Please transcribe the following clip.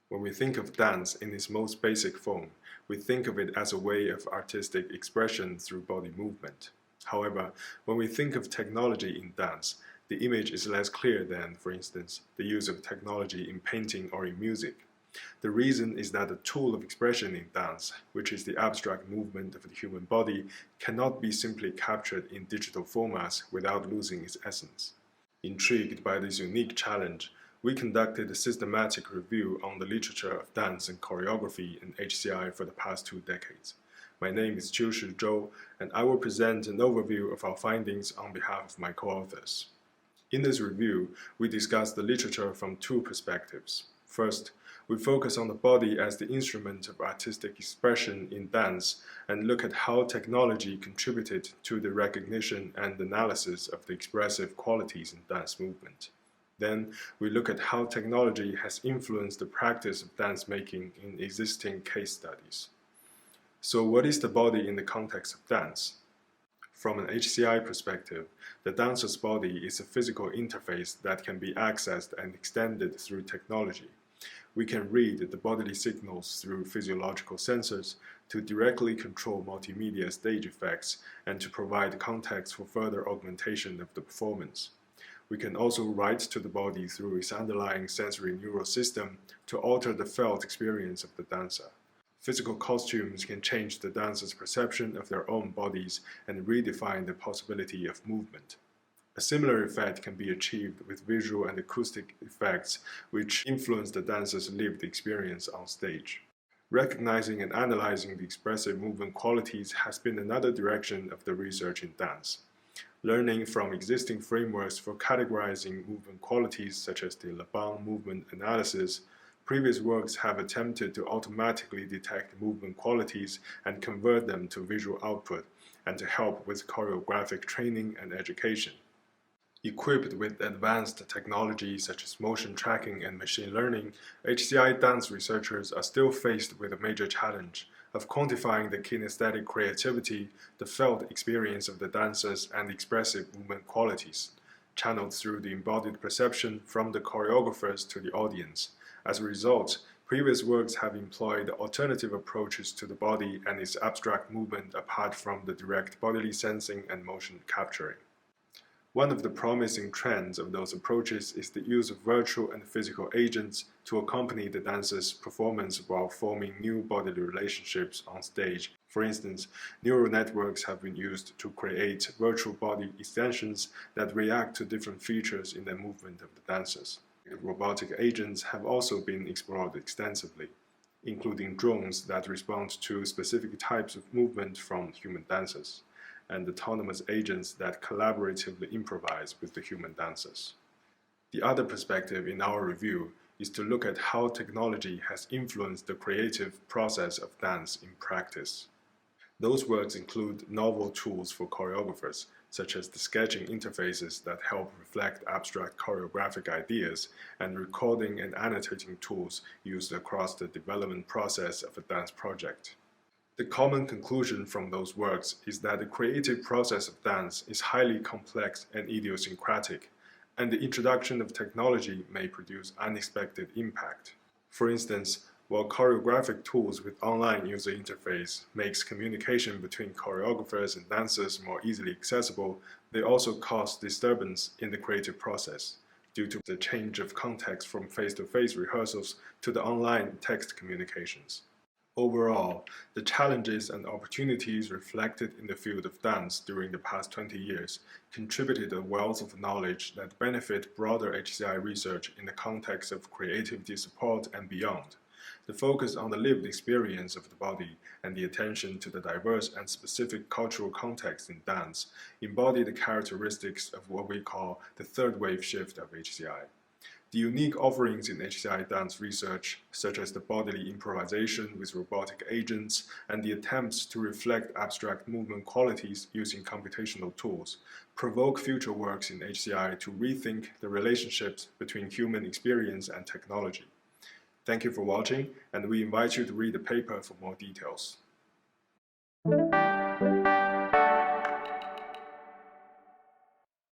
When we think of dance in its most basic form, we think of it as a way of artistic expression through body movement. However, when we think of technology in dance, the image is less clear than, for instance, the use of technology in painting or in music. The reason is that the tool of expression in dance, which is the abstract movement of the human body, cannot be simply captured in digital formats without losing its essence. Intrigued by this unique challenge, we conducted a systematic review on the literature of dance and choreography in HCI for the past 2 decades. My name is Qiushi Zhou, and I will present an overview of our findings on behalf of my co-authors. In this review, we discuss the literature from 2 perspectives. First, we focus on the body as the instrument of artistic expression in dance and look at how technology contributed to the recognition and analysis of the expressive qualities in dance movement. Then, we look at how technology has influenced the practice of dance making in existing case studies. So, what is the body in the context of dance? From an HCI perspective, the dancer's body is a physical interface that can be accessed and extended through technology. We can read the bodily signals through physiological sensors to directly control multimedia stage effects and to provide context for further augmentation of the performance. We can also write to the body through its underlying sensory neural system to alter the felt experience of the dancer. Physical costumes can change the dancer's perception of their own bodies and redefine the possibility of movement. A similar effect can be achieved with visual and acoustic effects, which influence the dancer's lived experience on stage. Recognizing and analyzing the expressive movement qualities has been another direction of the research in dance. Learning from existing frameworks for categorizing movement qualities, such as the Laban movement analysis, previous works have attempted to automatically detect movement qualities and convert them to visual output, and to help with choreographic training and education. Equipped with advanced technology such as motion tracking and machine learning, HCI dance researchers are still faced with a major challenge of quantifying the kinesthetic creativity, the felt experience of the dancers, and expressive movement qualities, channeled through the embodied perception from the choreographers to the audience. As a result, previous works have employed alternative approaches to the body and its abstract movement apart from the direct bodily sensing and motion capturing. One of the promising trends of those approaches is the use of virtual and physical agents to accompany the dancer's performance while forming new bodily relationships on stage. For instance, neural networks have been used to create virtual body extensions that react to different features in the movement of the dancers. Robotic agents have also been explored extensively, including drones that respond to specific types of movement from human dancers, and autonomous agents that collaboratively improvise with the human dancers. The other perspective in our review is to look at how technology has influenced the creative process of dance in practice. Those works include novel tools for choreographers, such as the sketching interfaces that help reflect abstract choreographic ideas, and recording and annotating tools used across the development process of a dance project. The common conclusion from those works is that the creative process of dance is highly complex and idiosyncratic, and the introduction of technology may produce unexpected impact. For instance, while choreographic tools with online user interface makes communication between choreographers and dancers more easily accessible, they also cause disturbance in the creative process due to the change of context from face-to-face rehearsals to the online text communications. Overall, the challenges and opportunities reflected in the field of dance during the past 20 years contributed a wealth of knowledge that benefit broader HCI research in the context of creativity support and beyond. The focus on the lived experience of the body and the attention to the diverse and specific cultural context in dance embody the characteristics of what we call the third wave shift of HCI. The unique offerings in HCI dance research, such as the bodily improvisation with robotic agents and the attempts to reflect abstract movement qualities using computational tools, provoke future works in HCI to rethink the relationships between human experience and technology. Thank you for watching, and we invite you to read the paper for more details.